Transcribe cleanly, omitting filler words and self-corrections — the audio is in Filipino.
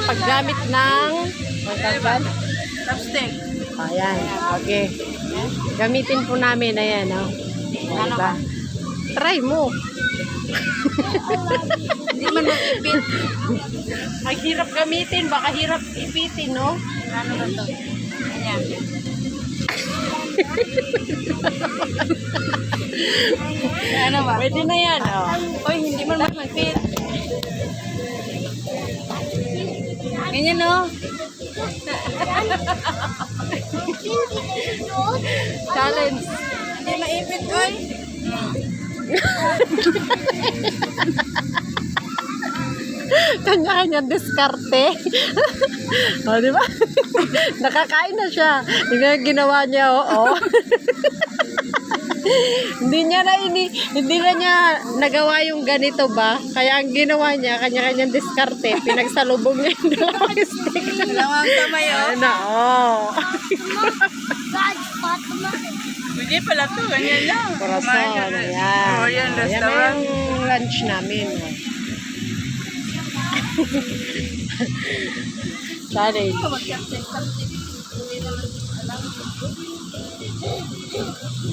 paggamit ng Chopstick. ayan, okay. Gamitin po namin, ayan, oh. Diba? Try mo. Hindi man mag-ipit. Ang hirap gamitin, baka hirap ipitin, no? Ano ba to? Ayan. Ano ba? Pwede na yan, oh. Oy, hindi man mag-ipit. Ganyan, no? Challenge. Hindi maipit, oy. Kanya-kanya diskarte. O, di ba? Nakakain na siya. Yung ginawa niya, oo. Hindi na niya nagawa yung ganito ba? Kaya ang ginawa niya, kanya-kanyang diskarte. Pinagsalubong niya yung dalawang stick. Dalawang kamay, oh. Ayun na, oo. Hindi pala to, ganyan lang. Corazon, ayan. Oh, yan, Ayan na restaurant. yung lunch namin. Challenge. Mag-chopstick.